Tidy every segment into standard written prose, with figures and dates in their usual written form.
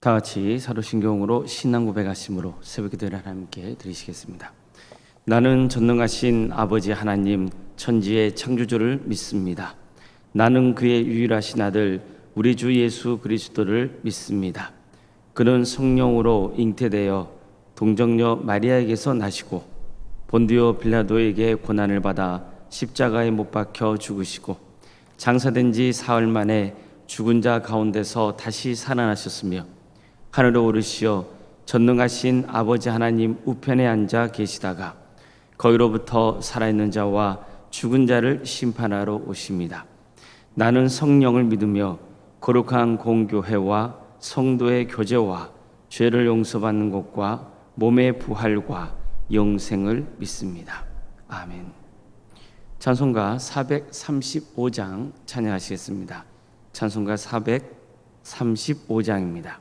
다 같이 사도신경으로 신앙 고백하심으로 새벽기도를 하나님께 드리시겠습니다. 나는 전능하신 아버지 하나님 천지의 창조주를 믿습니다. 나는 그의 유일하신 아들 우리 주 예수 그리스도를 믿습니다. 그는 성령으로 잉태되어 동정녀 마리아에게서 나시고 본디오 빌라도에게 고난을 받아 십자가에 못 박혀 죽으시고 장사된 지 사흘 만에 죽은 자 가운데서 다시 살아나셨으며 하늘로 오르시어 전능하신 아버지 하나님 우편에 앉아 계시다가 거기로부터 살아있는 자와 죽은 자를 심판하러 오십니다. 나는 성령을 믿으며 거룩한 공교회와 성도의 교제와 죄를 용서받는 것과 몸의 부활과 영생을 믿습니다. 아멘. 찬송가 435장 찬양하시겠습니다. 찬송가 435장입니다.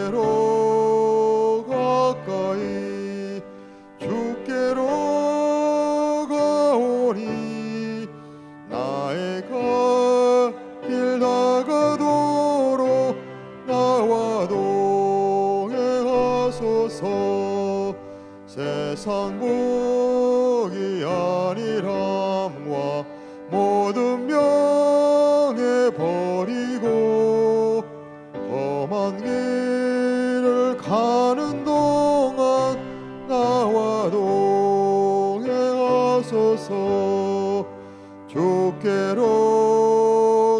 주께로 가까이 주께로 가오니 나의 길 다가도록 나와 동행하소서. 세상 복이 아니람과 모든 명예 버리고 험한 길을 가는 동안 나와 동행하소서. 주께로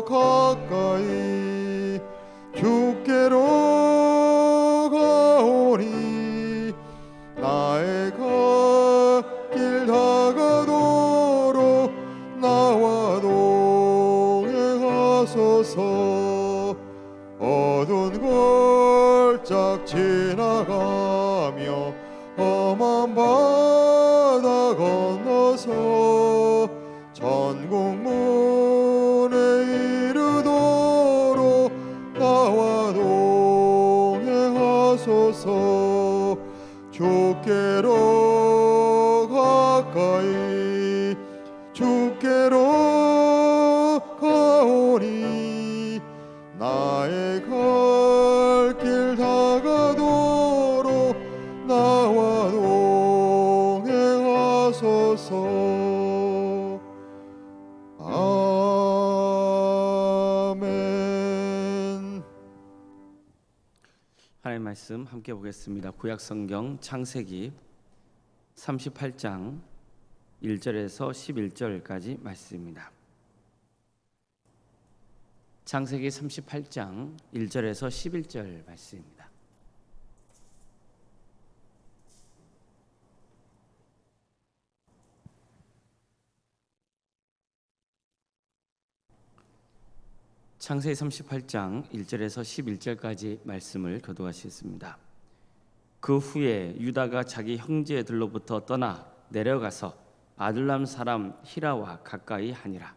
가까이 주께로 가오니 나의 길 다가도록 나와 동행하소서. 어두운 골짝 지나가며 험한 바다 건너서 천국 문에 이르도록 나와 동행하소서. 주께로 가까이 주께로 가오니 나의 갈 길 다가도록 나와 동행하소서. 아멘. 하나님의 말씀 함께 보겠습니다. 구약성경 창세기 38장 1절에서 11절까지 말씀입니다. 창세기 38장 1절에서 11절 말씀입니다. 창세기 38장 1절에서 11절까지 말씀을 교독하시겠습니다. 그 후에 유다가 자기 형제들로부터 떠나 내려가서 아둘람 사람 히라와 가까이 하니라.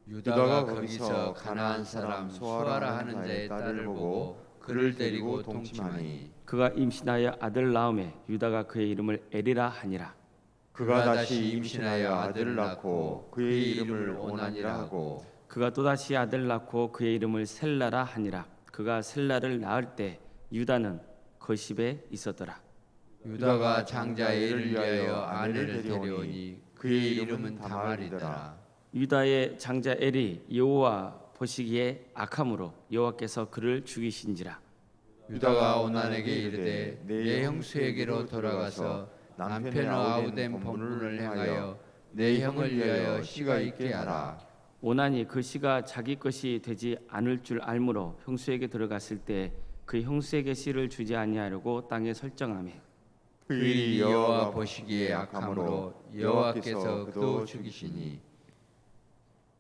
유다가 거기서 가나안 사람 수아라 하는 자의 딸을 보고 그를 데리고 동침하니 그가 임신하여 아들 낳음에 유다가 그의 이름을 에리라 하니라. 그가 다시 임신하여 아들을 낳고 그의 이름을 오난이라 하고 그가 또다시 아들 낳고 그의 이름을 셀라라 하니라. 그가 셀라를 낳을 때 유다는 거십에 있었더라. 유다가 장자 엘을 위하여 아내를 데려오니 그의 이름은 다말이더라. 유다의 장자 엘이 여호와 보시기에 악함으로 여호와께서 그를 죽이신지라. 유다가 오난에게 이르되 내 형수에게로 돌아가서 남편의 아우된 법문을 행하여 내 형을 위하여 씨가 있게 하라. 오난이 그 씨가 자기 것이 되지 않을 줄 알므로 형수에게 들어갔을 때 그 형수에게 씨를 주지 아니하려고 땅에 설정하며 그 일이 여호와 보시기에 악함으로 여호와께서 그도 죽이시니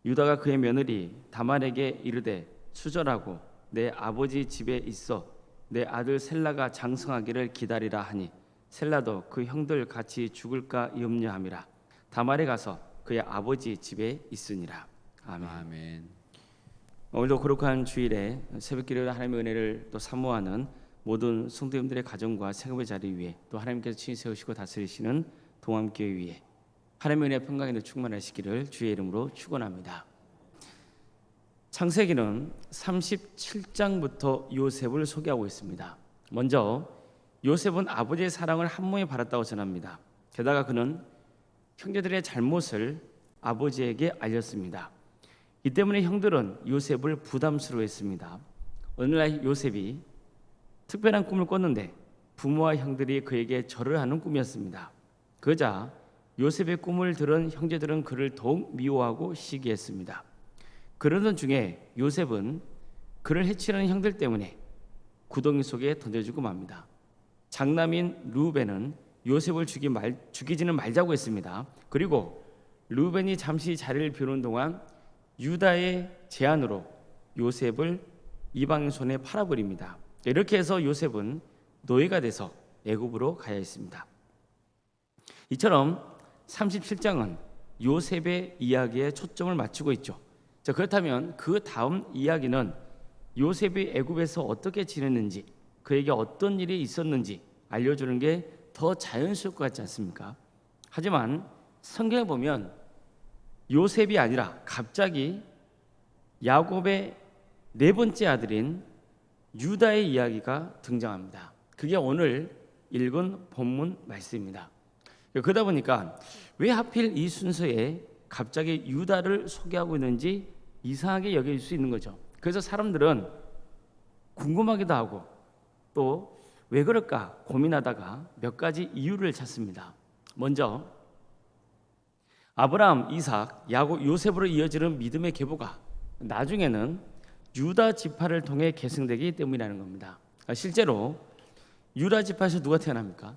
유다가 그의 며느리 다말에게 이르되 수절하고 내 아버지 집에 있어 내 아들 셀라가 장성하기를 기다리라 하니 셀라도 그 형들 같이 죽을까 염려함이라. 다말에 가서 그의 아버지 집에 있으니라. 아멘. 아멘. 오늘도 거룩한 주일에 새벽기도로 하나님의 은혜를 또 사모하는 모든 성도님들의 가정과 생업의 자리 위에 또 하나님께서 친히 세우시고 다스리시는 동암교회 위에 하나님의 은혜 평강에 충만하시기를 주의 이름으로 축원합니다. 창세기는 37장부터 요셉을 소개하고 있습니다. 먼저 요셉은 아버지의 사랑을 한 몸에 받았다고 전합니다. 게다가 그는 형제들의 잘못을 아버지에게 알렸습니다. 이 때문에 형들은 요셉을 부담스러워했습니다. 어느 날 요셉이 특별한 꿈을 꿨는데 부모와 형들이 그에게 절을 하는 꿈이었습니다. 그러자 요셉의 꿈을 들은 형제들은 그를 더욱 미워하고 시기했습니다. 그러던 중에 요셉은 그를 해치려는 형들 때문에 구덩이 속에 던져주고 맙니다. 장남인 르우벤은 요셉을 죽이지는 말자고 했습니다. 그리고 르우벤이 잠시 자리를 비우는 동안 유다의 제안으로 요셉을 이방인 손에 팔아버립니다. 이렇게 해서 요셉은 노예가 돼서 애굽으로 가야 했습니다. 이처럼 37장은 요셉의 이야기에 초점을 맞추고 있죠. 자, 그렇다면 그 다음 이야기는 요셉이 애굽에서 어떻게 지냈는지, 그에게 어떤 일이 있었는지 알려주는 게 더 자연스러울 것 같지 않습니까? 하지만 성경에 보면 요셉이 아니라 갑자기 야곱의 네 번째 아들인 유다의 이야기가 등장합니다. 그게 오늘 읽은 본문 말씀입니다. 그러다 보니까 왜 하필 이 순서에 갑자기 유다를 소개하고 있는지 이상하게 여길 수 있는 거죠. 그래서 사람들은 궁금하기도 하고 또 왜 그럴까 고민하다가 몇 가지 이유를 찾습니다. 먼저 아브라함, 이삭, 야곱, 요셉으로 이어지는 믿음의 계보가 나중에는 유다 지파를 통해 계승되기 때문이라는 겁니다. 실제로 유다 지파에서 누가 태어납니까?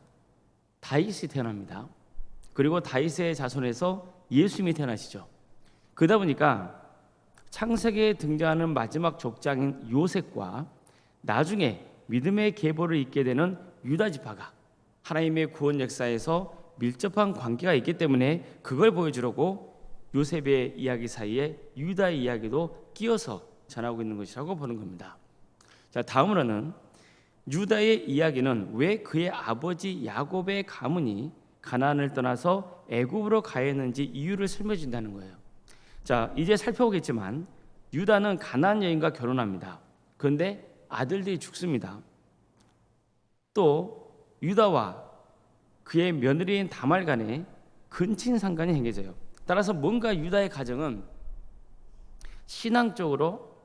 다윗이 태어납니다. 그리고 다윗의 자손에서 예수님이 태어나시죠. 그러다 보니까 창세기에 등장하는 마지막 족장인 요셉과 나중에 믿음의 계보를 잇게 되는 유다 지파가 하나님의 구원 역사에서 밀접한 관계가 있기 때문에 그걸 보여주려고 요셉의 이야기 사이에 유다의 이야기도 끼워서 전하고 있는 것이라고 보는 겁니다. 자, 다음으로는 유다의 이야기는 왜 그의 아버지 야곱의 가문이 가나안을 떠나서 애굽으로 가야 했는지 이유를 설명해 준다는 거예요. 자, 이제 살펴보겠지만 유다는 가나안 여인과 결혼합니다. 그런데 아들들이 죽습니다. 또 유다와 그의 며느리인 다말 간에 근친상간이 행해져요. 따라서 뭔가 유다의 가정은 신앙적으로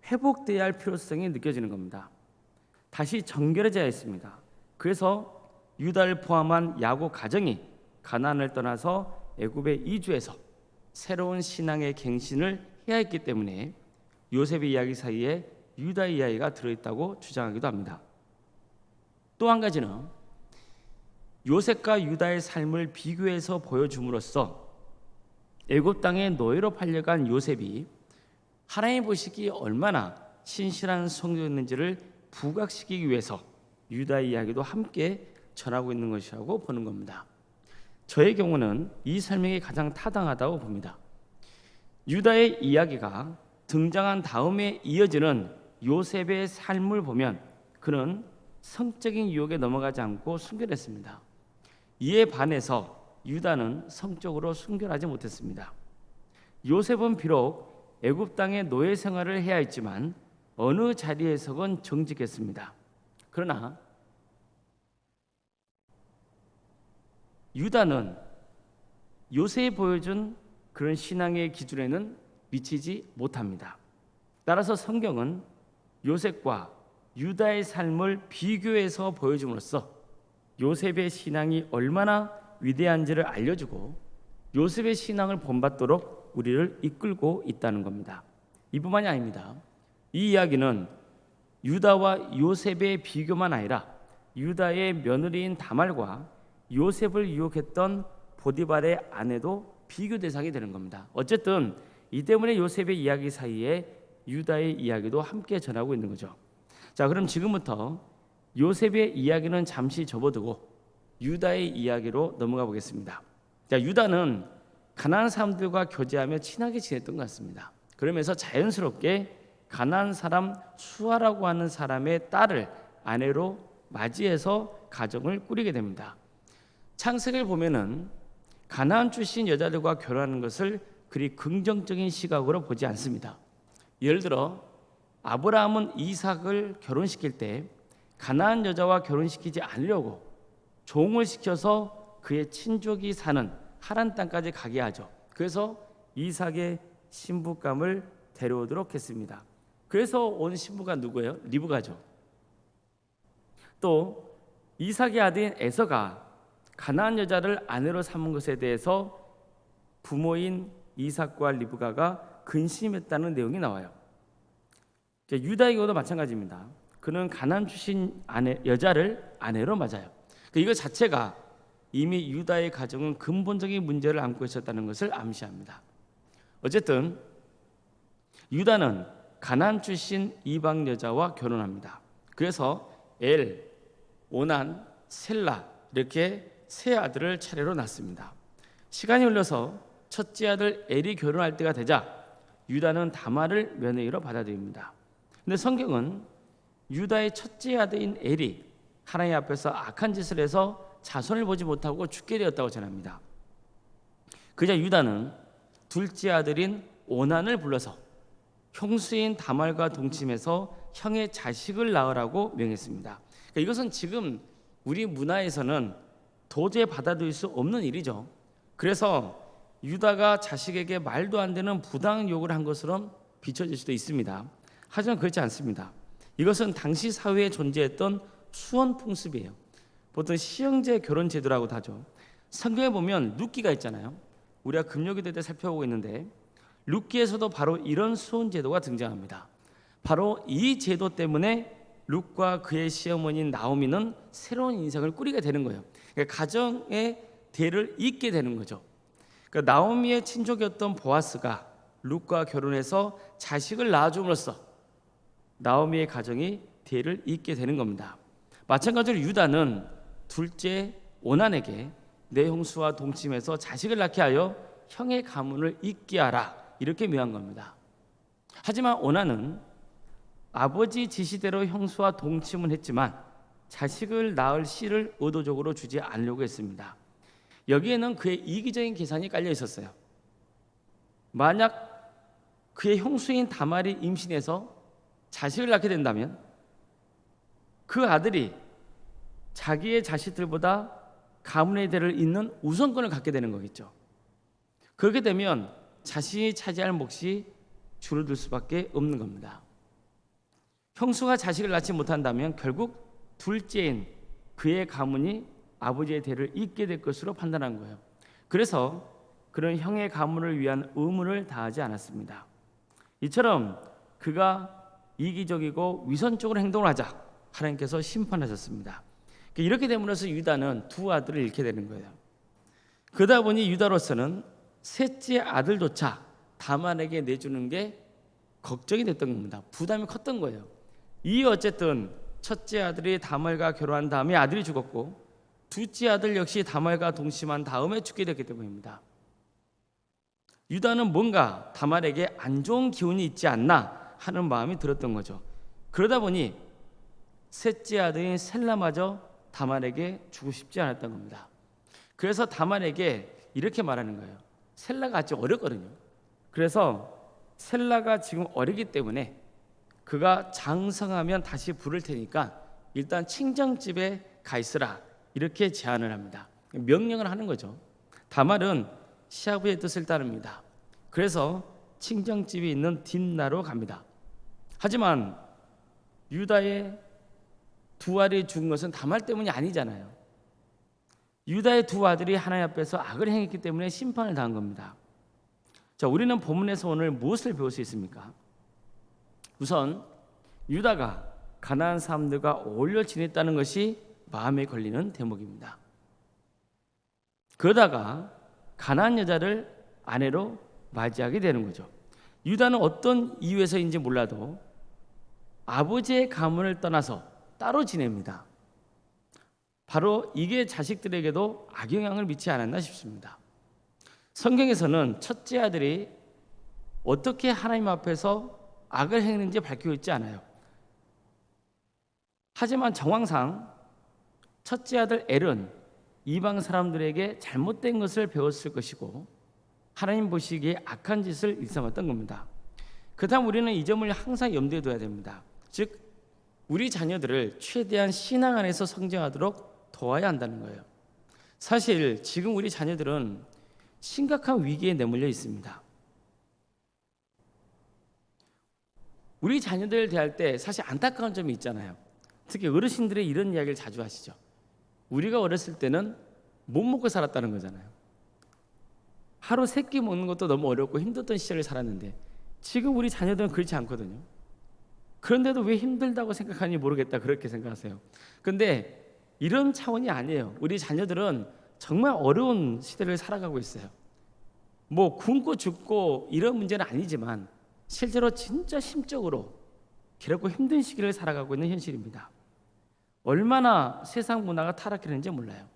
회복돼야 할 필요성이 느껴지는 겁니다. 다시 정결해져야 했습니다. 그래서 유다를 포함한 야곱 가정이 가나안을 떠나서 애굽에 이주해서 새로운 신앙의 갱신을 해야 했기 때문에 요셉의 이야기 사이에 유다의 이야기가 들어있다고 주장하기도 합니다. 또 한 가지는 요셉과 유다의 삶을 비교해서 보여줌으로써 애굽 땅에 노예로 팔려간 요셉이 하나님 보시기에 얼마나 신실한 성도였는지를 부각시키기 위해서 유다의 이야기도 함께 전하고 있는 것이라고 보는 겁니다. 저의 경우는 이 설명이 가장 타당하다고 봅니다. 유다의 이야기가 등장한 다음에 이어지는 요셉의 삶을 보면 그는 성적인 유혹에 넘어가지 않고 순결했습니다. 이에 반해서 유다는 성적으로 순결하지 못했습니다. 요셉은 비록 애굽 땅의 노예 생활을 해야 했지만 어느 자리에서건 정직했습니다. 그러나 유다는 요셉이 보여준 그런 신앙의 기준에는 미치지 못합니다. 따라서 성경은 요셉과 유다의 삶을 비교해서 보여줌으로써 요셉의 신앙이 얼마나 위대한지를 알려주고 요셉의 신앙을 본받도록 우리를 이끌고 있다는 겁니다. 이뿐만이 아닙니다. 이 이야기는 유다와 요셉의 비교만 아니라 유다의 며느리인 다말과 요셉을 유혹했던 보디발의 아내도 비교 대상이 되는 겁니다. 어쨌든 이 때문에 요셉의 이야기 사이에 유다의 이야기도 함께 전하고 있는 거죠. 자, 그럼 지금부터 요셉의 이야기는 잠시 접어두고 유다의 이야기로 넘어가 보겠습니다. 자, 유다는 가나안 사람들과 교제하며 친하게 지냈던 것 같습니다. 그러면서 자연스럽게 가나안 사람 수아라고 하는 사람의 딸을 아내로 맞이해서 가정을 꾸리게 됩니다. 창세기를 보면은 가나안 출신 여자들과 결혼하는 것을 그리 긍정적인 시각으로 보지 않습니다. 예를 들어 아브라함은 이삭을 결혼시킬 때 가나안 여자와 결혼시키지 않으려고 종을 시켜서 그의 친족이 사는 하란 땅까지 가게 하죠. 그래서 이삭의 신부감을 데려오도록 했습니다. 그래서 온 신부가 누구예요? 리브가죠. 또 이삭의 아들인 에서가 가나안 여자를 아내로 삼은 것에 대해서 부모인 이삭과 리브가가 근심했다는 내용이 나와요. 유다의 경우도 마찬가지입니다. 그는 가나안 출신 여자를 아내로 맞아요. 이거 자체가 이미 유다의 가정은 근본적인 문제를 안고 있었다는 것을 암시합니다. 어쨌든 유다는 가나안 출신 이방 여자와 결혼합니다. 그래서 엘, 오난, 셀라 이렇게 세 아들을 차례로 낳습니다. 시간이 흘러서 첫째 아들 엘이 결혼할 때가 되자 유다는 다말을 며느리로 받아들입니다. 근데 성경은 유다의 첫째 아들인 엘이 하나님 앞에서 악한 짓을 해서 자손을 보지 못하고 죽게 되었다고 전합니다. 그자 유다는 둘째 아들인 오난을 불러서 형수인 다말과 동침해서 형의 자식을 낳으라고 명했습니다. 그러니까 이것은 지금 우리 문화에서는 도저히 받아들일 수 없는 일이죠. 그래서 유다가 자식에게 말도 안 되는 부당한 요구를 한 것처럼 비춰질 수도 있습니다. 하지만 그렇지 않습니다. 이것은 당시 사회에 존재했던 수원 풍습이에요. 보통 시형제 결혼 제도라고도 하죠. 성경에 보면 룻기가 있잖아요. 우리가 금요기도 때 살펴보고 있는데 룻기에서도 바로 이런 수혼 제도가 등장합니다. 바로 이 제도 때문에 룻과 그의 시어머니인 나오미는 새로운 인생을 꾸리게 되는 거예요. 그러니까 가정의 대를 잇게 되는 거죠. 그러니까 나오미의 친족이었던 보아스가 룻과 결혼해서 자식을 낳아줌으로써 나오미의 가정이 대를 잇게 되는 겁니다. 마찬가지로 유다는 둘째 오난에게 내 형수와 동침해서 자식을 낳게 하여 형의 가문을 잇게 하라 이렇게 명한 겁니다. 하지만 오난은 아버지 지시대로 형수와 동침은 했지만 자식을 낳을 씨를 의도적으로 주지 않으려고 했습니다. 여기에는 그의 이기적인 계산이 깔려 있었어요. 만약 그의 형수인 다말이 임신해서 자식을 낳게 된다면 그 아들이 자기의 자식들보다 가문의 대를 잇는 우선권을 갖게 되는 거겠죠. 그렇게 되면 자신이 차지할 몫이 줄어들 수밖에 없는 겁니다. 형수가 자식을 낳지 못한다면 결국 둘째인 그의 가문이 아버지의 대를 잇게 될 것으로 판단한 거예요. 그래서 그런 형의 가문을 위한 의무를 다하지 않았습니다. 이처럼 그가 이기적이고 위선적으로 행동을 하자 하나님께서 심판하셨습니다. 이렇게 됨으로써 유다는 두 아들을 잃게 되는 거예요. 그러다 보니 유다로서는 셋째 아들조차 다말에게 내주는 게 걱정이 됐던 겁니다. 부담이 컸던 거예요. 이 어쨌든 첫째 아들이 다말과 결혼한 다음에 아들이 죽었고 둘째 아들 역시 다말과 동침한 다음에 죽게 됐기 때문입니다. 유다는 뭔가 다말에게 안 좋은 기운이 있지 않나 하는 마음이 들었던 거죠. 그러다 보니 셋째 아들인 셀라마저 다말에게 주고 싶지 않았던 겁니다. 그래서 다말에게 이렇게 말하는 거예요. 셀라가 아직 어렸거든요. 그래서 셀라가 지금 어리기 때문에 그가 장성하면 다시 부를 테니까 일단 친정집에 가 있으라 이렇게 제안을 합니다. 명령을 하는 거죠. 다말은 시아버지의 뜻을 따릅니다. 그래서 친정집이 있는 딥나로 갑니다. 하지만 유다의 두 아들이 죽은 것은 다말 때문이 아니잖아요. 유다의 두 아들이 하나님 앞에서 악을 행했기 때문에 심판을 당한 겁니다. 자, 우리는 본문에서 오늘 무엇을 배울 수 있습니까? 우선 유다가 가나안 사람들과 어울려 지냈다는 것이 마음에 걸리는 대목입니다. 그러다가 가나안 여자를 아내로 맞이하게 되는 거죠. 유다는 어떤 이유에서인지 몰라도 아버지의 가문을 떠나서 따로 지냅니다. 바로 이게 자식들에게도 악영향을 미치지 않았나 싶습니다. 성경에서는 첫째 아들이 어떻게 하나님 앞에서 악을 행했는지 밝히고 있지 않아요. 하지만 정황상 첫째 아들 엘은 이방 사람들에게 잘못된 것을 배웠을 것이고 하나님 보시기에 악한 짓을 일삼았던 겁니다. 그다음 우리는 이 점을 항상 염두에 둬야 됩니다. 즉 우리 자녀들을 최대한 신앙 안에서 성장하도록 도와야 한다는 거예요. 사실 지금 우리 자녀들은 심각한 위기에 내몰려 있습니다. 우리 자녀들을 대할 때 사실 안타까운 점이 있잖아요. 특히 어르신들이 이런 이야기를 자주 하시죠. 우리가 어렸을 때는 못 먹고 살았다는 거잖아요. 하루 3끼 먹는 것도 너무 어렵고 힘들던 시절을 살았는데 지금 우리 자녀들은 그렇지 않거든요. 그런데도 왜 힘들다고 생각하는지 모르겠다 그렇게 생각하세요. 그런데 이런 차원이 아니에요. 우리 자녀들은 정말 어려운 시대를 살아가고 있어요. 뭐 굶고 죽고 이런 문제는 아니지만 실제로 진짜 심적으로 괴롭고 힘든 시기를 살아가고 있는 현실입니다. 얼마나 세상 문화가 타락했는지 몰라요.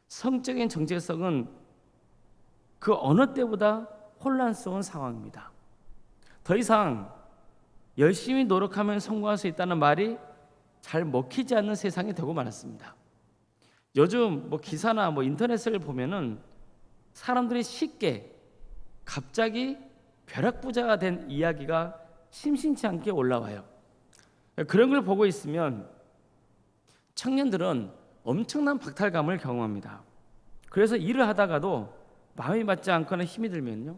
성적인 정체성은 그 어느 때보다 혼란스러운 상황입니다. 더 이상 열심히 노력하면 성공할 수 있다는 말이 잘 먹히지 않는 세상이 되고 말았습니다. 요즘 뭐 기사나 뭐 인터넷을 보면은 사람들이 쉽게 갑자기 벼락부자가 된 이야기가 심심치 않게 올라와요. 그런 걸 보고 있으면 청년들은 엄청난 박탈감을 경험합니다. 그래서 일을 하다가도 마음이 맞지 않거나 힘이 들면요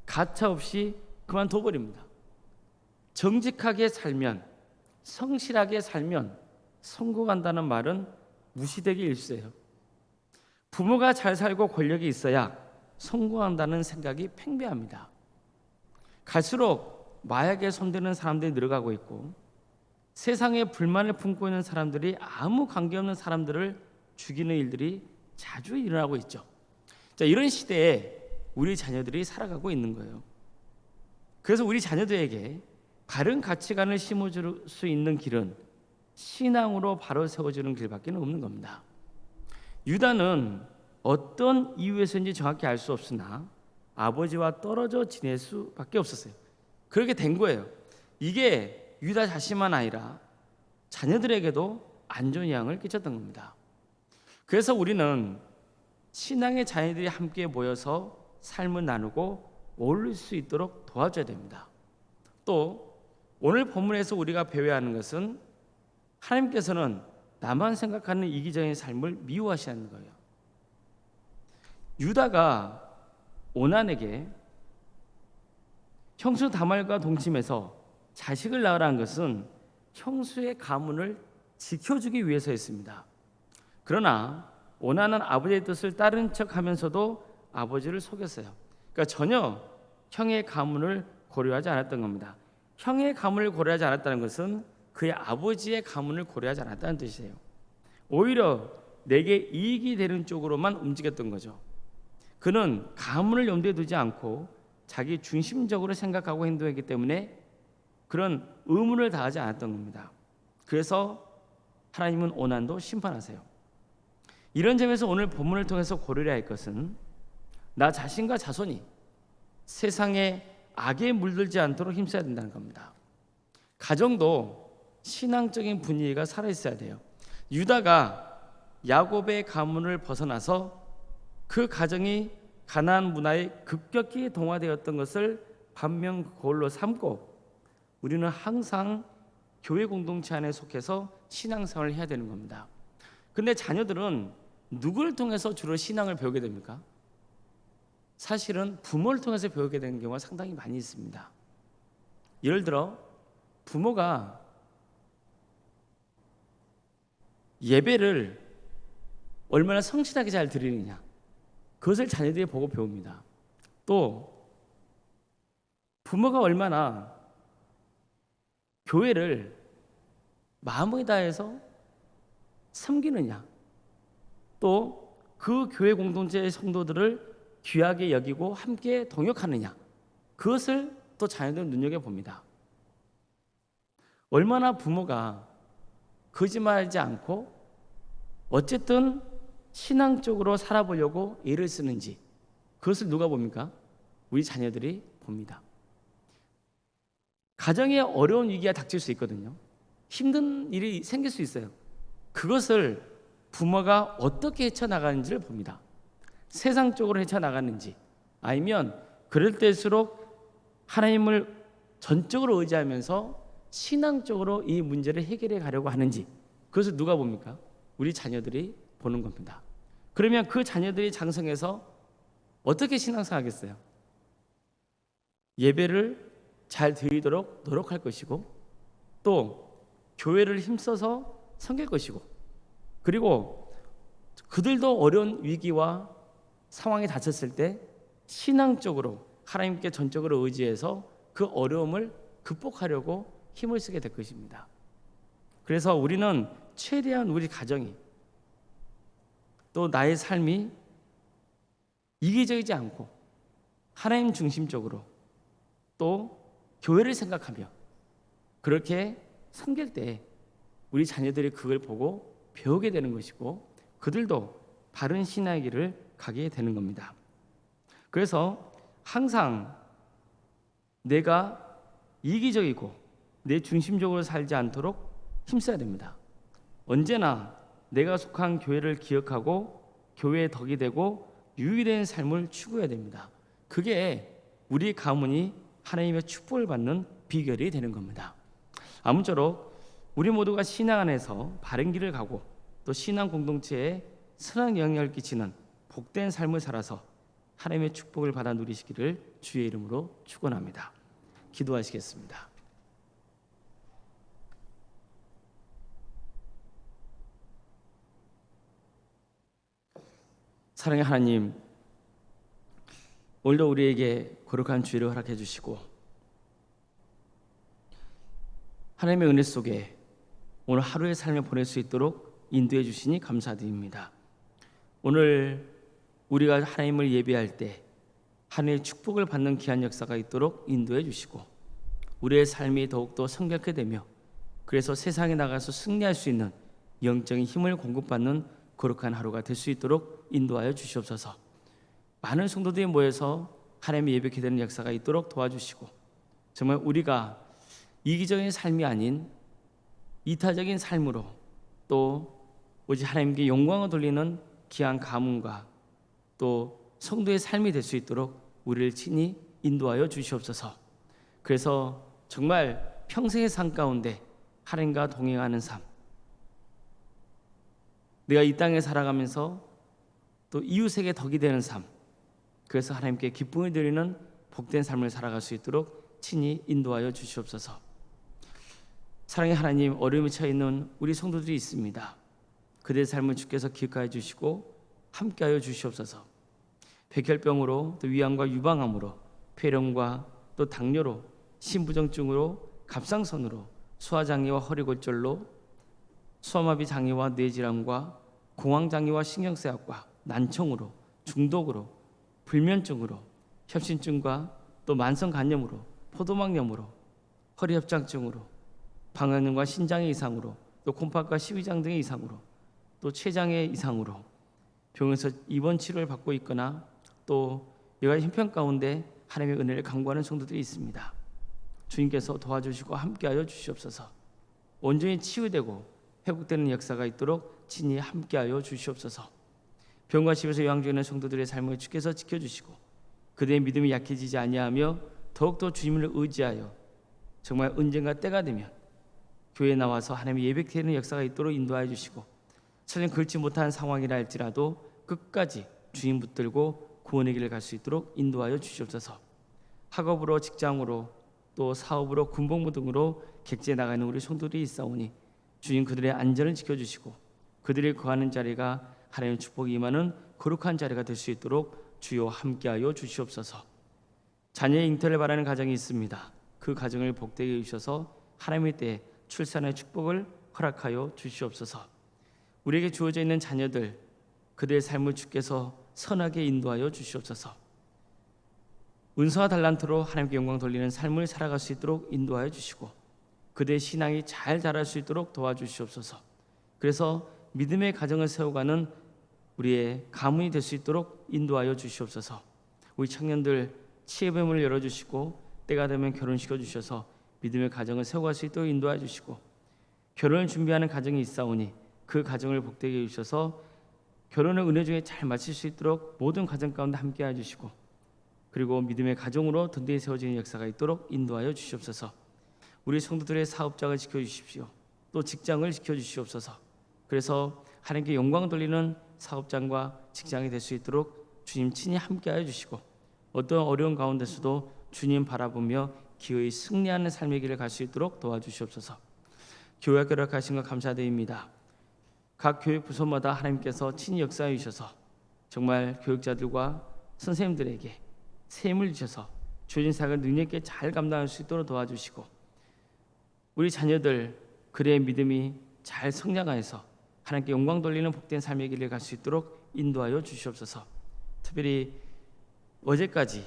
가차없이 그만둬 버립니다. 정직하게 살면, 성실하게 살면 성공한다는 말은 무시되기 일쑤예요. 부모가 잘 살고 권력이 있어야 성공한다는 생각이 팽배합니다. 갈수록 마약에 손대는 사람들이 늘어가고 있고 세상에 불만을 품고 있는 사람들이 아무 관계없는 사람들을 죽이는 일들이 자주 일어나고 있죠. 자, 이런 시대에 우리 자녀들이 살아가고 있는 거예요. 그래서 우리 자녀들에게 바른 가치관을 심어줄 수 있는 길은 신앙으로 바로 세워주는 길밖에 없는 겁니다. 유다는 어떤 이유에서인지 정확히 알 수 없으나 아버지와 떨어져 지낼 수밖에 없었어요. 그렇게 된 거예요. 이게 유다 자신만 아니라 자녀들에게도 안 좋은 영향을 끼쳤던 겁니다. 그래서 우리는 신앙의 자녀들이 함께 모여서 삶을 나누고 어울릴 수 있도록 도와줘야 됩니다. 또 오늘 본문에서 우리가 배워야 하는 것은 하나님께서는 나만 생각하는 이기적인 삶을 미워하시는 거예요. 유다가 오난에게 형수 다말과 동침해서 자식을 낳으라는 것은 형수의 가문을 지켜주기 위해서였습니다. 그러나 오난은 아버지의 뜻을 따른 척하면서도 아버지를 속였어요. 그러니까 전혀 형의 가문을 고려하지 않았던 겁니다. 형의 가문을 고려하지 않았다는 것은 그의 아버지의 가문을 고려하지 않았다는 뜻이에요. 오히려 내게 이익이 되는 쪽으로만 움직였던 거죠. 그는 가문을 염두에 두지 않고 자기 중심적으로 생각하고 행동했기 때문에 그런 의무를 다하지 않았던 겁니다. 그래서 하나님은 오난도 심판하세요. 이런 점에서 오늘 본문을 통해서 고려해야 할 것은 나 자신과 자손이 세상에 악에 물들지 않도록 힘써야 된다는 겁니다. 가정도 신앙적인 분위기가 살아있어야 돼요. 유다가 야곱의 가문을 벗어나서 그 가정이 가나안 문화에 급격히 동화되었던 것을 반면교사로 삼고 우리는 항상 교회 공동체 안에 속해서 신앙생활을 해야 되는 겁니다. 근데 자녀들은 누구를 통해서 주로 신앙을 배우게 됩니까? 사실은 부모를 통해서 배우게 되는 경우가 상당히 많이 있습니다. 예를 들어 부모가 예배를 얼마나 성실하게 잘 드리느냐 그것을 자녀들이 보고 배웁니다. 또 부모가 얼마나 교회를 마음을 다해서 섬기느냐 또 그 교회 공동체의 성도들을 귀하게 여기고 함께 동역하느냐 그것을 또 자녀들은 눈여겨봅니다. 얼마나 부모가 거짓말하지 않고 어쨌든 신앙적으로 살아보려고 애를 쓰는지 그것을 누가 봅니까? 우리 자녀들이 봅니다. 가정에 어려운 위기가 닥칠 수 있거든요. 힘든 일이 생길 수 있어요. 그것을 부모가 어떻게 헤쳐나가는지를 봅니다. 세상적으로 헤쳐나가는지 아니면 그럴 때일수록 하나님을 전적으로 의지하면서 신앙적으로 이 문제를 해결해 가려고 하는지 그것을 누가 봅니까? 우리 자녀들이 보는 겁니다. 그러면 그 자녀들이 장성해서 어떻게 신앙생활하겠어요? 예배를 잘 드리도록 노력할 것이고 또 교회를 힘써서 섬길 것이고 그리고 그들도 어려운 위기와 상황에 닥쳤을 때 신앙적으로 하나님께 전적으로 의지해서 그 어려움을 극복하려고 힘을 쓰게 될 것입니다. 그래서 우리는 최대한 우리 가정이 또 나의 삶이 이기적이지 않고 하나님 중심적으로 또 교회를 생각하며 그렇게 섬길 때 우리 자녀들이 그걸 보고 배우게 되는 것이고 그들도 바른 신앙의 길을 가게 되는 겁니다. 그래서 항상 내가 이기적이고 내 중심적으로 살지 않도록 힘써야 됩니다. 언제나 내가 속한 교회를 기억하고 교회의 덕이 되고 유익된 삶을 추구해야 됩니다. 그게 우리 가문이 하나님의 축복을 받는 비결이 되는 겁니다. 아무쪼록 우리 모두가 신앙 안에서 바른 길을 가고 또 신앙 공동체에 선한 영향을 끼치는 복된 삶을 살아서 하나님의 축복을 받아 누리시기를 주의 이름으로 축원합니다. 기도하시겠습니다. 사랑의 하나님, 오늘도 우리에게 거룩한 주일을 허락해 주시고 하나님의 은혜 속에 오늘 하루의 삶을 보낼 수 있도록 인도해 주시니 감사드립니다. 오늘 우리가 하나님을 예배할 때 하나님의 축복을 받는 귀한 역사가 있도록 인도해 주시고 우리의 삶이 더욱더 성결케 되며 그래서 세상에 나가서 승리할 수 있는 영적인 힘을 공급받는 거룩한 하루가 될 수 있도록 인도하여 주시옵소서. 많은 성도들이 모여서 하나님의 예배케 되는 역사가 있도록 도와주시고 정말 우리가 이기적인 삶이 아닌 이타적인 삶으로 또 오직 하나님께 영광을 돌리는 귀한 가문과 또 성도의 삶이 될 수 있도록 우리를 친히 인도하여 주시옵소서. 그래서 정말 평생의 삶 가운데 하나님과 동행하는 삶, 내가 이 땅에 살아가면서 또 이웃에게 덕이 되는 삶, 그래서 하나님께 기쁨을 드리는 복된 삶을 살아갈 수 있도록 친히 인도하여 주시옵소서. 사랑의 하나님, 어려움에 처해 있는 우리 성도들이 있습니다. 그들의 삶을 주께서 기억하여 주시고 함께하여 주시옵소서. 백혈병으로 또 위암과 유방암으로 폐렴과 또 당뇨로 신부정증으로 갑상선으로 소화장애와 허리골절로 소아마비 장애와 뇌질환과 공황장애와 신경쇠약과 난청으로 중독으로 불면증으로 협심증과 또 만성간염으로 포도막염으로 허리협장증으로 방광염과 신장의 이상으로 또 콩팥과 시위장 등의 이상으로 또 췌장의 이상으로 병원에서 입원 치료를 받고 있거나 또 여러 가지 형편 가운데 하나님의 은혜를 간구하는 성도들이 있습니다. 주님께서 도와주시고 함께하여 주시옵소서. 온전히 치유되고 회복되는 역사가 있도록 친히 함께하여 주시옵소서. 병과 집에서 요양 중에 있는 성도들의 삶을 주께서 지켜주시고 그들의 믿음이 약해지지 아니하며 더욱더 주님을 의지하여 정말 언젠가 때가 되면 교회에 나와서 하나님의 예배드리는 역사가 있도록 인도하여 주시고 설령 그렇지 못한 상황이라 할지라도 끝까지 주님 붙들고 구원의 길을 갈 수 있도록 인도하여 주시옵소서. 학업으로 직장으로 또 사업으로 군복무 등으로 객지에 나가는 우리 성도들이 있사오니 주님 그들의 안전을 지켜주시고 그들이 거하는 자리가 하나님의 축복이 임하는 거룩한 자리가 될 수 있도록 주여 함께하여 주시옵소서. 자녀의 잉태를 바라는 가정이 있습니다. 그 가정을 복되게 해주셔서 하나님의 때에 출산의 축복을 허락하여 주시옵소서. 우리에게 주어져 있는 자녀들 그들의 삶을 주께서 선하게 인도하여 주시옵소서. 은사와 달란트로 하나님께 영광 돌리는 삶을 살아갈 수 있도록 인도하여 주시고 그대의 신앙이 잘 자랄 수 있도록 도와주시옵소서. 그래서 믿음의 가정을 세워가는 우리의 가문이 될 수 있도록 인도하여 주시옵소서. 우리 청년들 치유의 문을 열어주시고 때가 되면 결혼시켜 주셔서 믿음의 가정을 세워갈 수 있도록 인도하여 주시고 결혼을 준비하는 가정이 있사오니 그 가정을 복되게 해주셔서 결혼을 은혜 중에 잘 마칠 수 있도록 모든 가정 가운데 함께해 주시고 그리고 믿음의 가정으로 든든히 세워지는 역사가 있도록 인도하여 주시옵소서. 우리 성도들의 사업장을 지켜주십시오. 또 직장을 지켜주시옵소서. 그래서 하나님께 영광 돌리는 사업장과 직장이 될 수 있도록 주님 친히 함께하여 주시고 어떤 어려운 가운데서도 주님 바라보며 기어이 승리하는 삶의 길을 갈 수 있도록 도와주시옵소서. 교회 학교를 하신 것 감사드립니다. 각 교육 부서마다 하나님께서 친히 역사해 주셔서 정말 교육자들과 선생님들에게 새 힘을 주셔서 주어진 사역을 능력 있게 잘 감당할 수 있도록 도와주시고 우리 자녀들 그의 믿음이 잘 성장하여서 하나님께 영광 돌리는 복된 삶의 길을 갈 수 있도록 인도하여 주시옵소서. 특별히 어제까지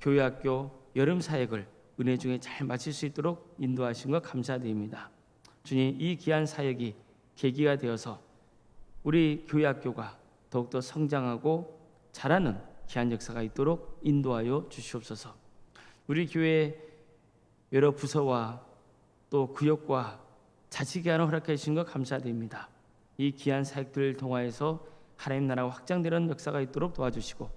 교회학교 여름 사역을 은혜 중에 잘 마칠 수 있도록 인도하신 것 감사드립니다. 주님, 이 귀한 사역이 계기가 되어서 우리 교회학교가 더욱더 성장하고 자라는 귀한 역사가 있도록 인도하여 주시옵소서. 우리 교회 여러 부서와 또 구역과 자치기관을 허락해 주신 것 감사드립니다. 이 귀한 사역들을 통하여서 하나님 나라가 확장되는 역사가 있도록 도와주시고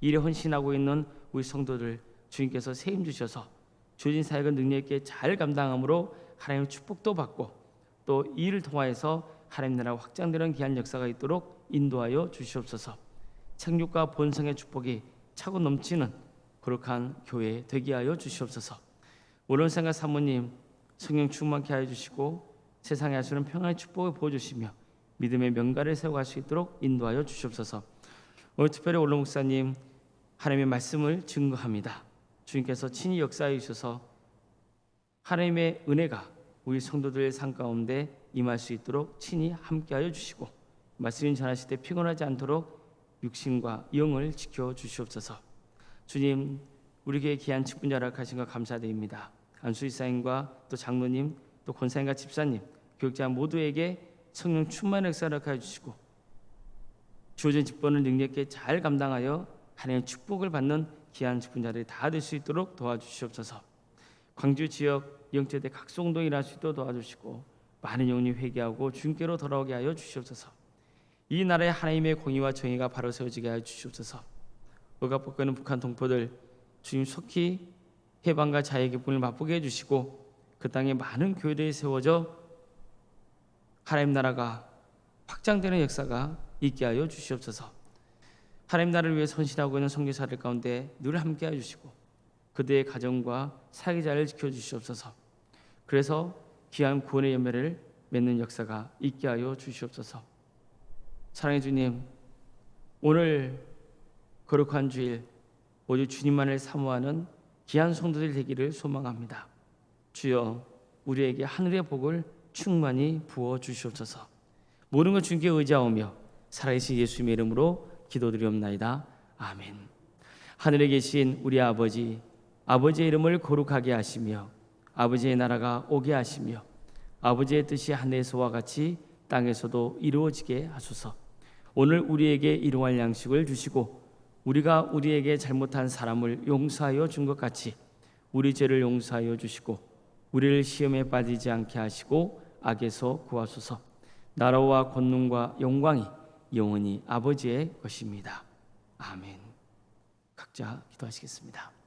일에 헌신하고 있는 우리 성도들 주님께서 새 힘 주셔서 주어진 사역을 능력 있게 잘 감당함으로 하나님의 축복도 받고 또 이 일을 통하여서 하나님 나라가 확장되는 귀한 역사가 있도록 인도하여 주시옵소서. 생육과 본성의 축복이 차고 넘치는 거룩한 교회 되게 하여 주시옵소서. 오른생각 사모님 성령 충만케 하여 주시고 세상에 하시는 평안의 축복을 보여주시며 믿음의 명가를 세워갈 수 있도록 인도하여 주시옵소서. 오늘 특별히 올로 목사님 하나님의 말씀을 증거합니다. 주님께서 친히 역사해 주셔서 하나님의 은혜가 우리 성도들의 삶 가운데 임할 수 있도록 친히 함께하여 주시고 말씀을 전하실 때 피곤하지 않도록 육신과 영을 지켜 주시옵소서. 주님, 우리 교회 귀한 직분자 허락하신 것 감사드립니다. 안수 이사님과 또 장로님, 또 권사님과 집사님, 교육자 모두에게 성령 충만의 역사를 허락하여 주시고 주어진 직분을 능력 있게 잘 감당하여 하나님의 축복을 받는 귀한 직분자들이 다 될 수 있도록 도와주시옵소서. 광주 지역 영체대 각 성도에 일할 수 있도록 도와주시고 많은 영혼이 회개하고 주님께로 돌아오게 하여 주시옵소서. 이 나라의 하나님의 공의와 정의가 바로 세워지게 하여 주시옵소서. 억압받고 북한 동포들 주님 속히 해방과 자유의 기쁨을 맛보게 해주시고 그 땅에 많은 교회들이 세워져 하나님 나라가 확장되는 역사가 있게 하여 주시옵소서. 하나님 나라를 위해 헌신하고 있는 선교사들 가운데 늘 함께 해주시고 그들의 가정과 사기자를 지켜주시옵소서. 그래서 귀한 구원의 열매를 맺는 역사가 있게 하여 주시옵소서. 사랑의 주님, 오늘 거룩한 주일 오직 주님만을 사모하는 귀한 성도들 되기를 소망합니다. 주여, 우리에게 하늘의 복을 충만히 부어 주시옵소서. 모든 것 주님께 의지하오며 살아계신 예수님의 이름으로 기도드리옵나이다. 아멘. 하늘에 계신 우리 아버지, 아버지의 이름을 거룩하게 하시며 아버지의 나라가 오게 하시며 아버지의 뜻이 하늘에서와 같이 땅에서도 이루어지게 하소서. 오늘 우리에게 일용할 양식을 주시고 우리가 우리에게 잘못한 사람을 용서하여 준 것 같이 우리 죄를 용서하여 주시고 우리를 시험에 빠지지 않게 하시고 악에서 구하소서. 나라와 권능과 영광이 영원히 아버지의 것입니다. 아멘. 각자 기도하시겠습니다.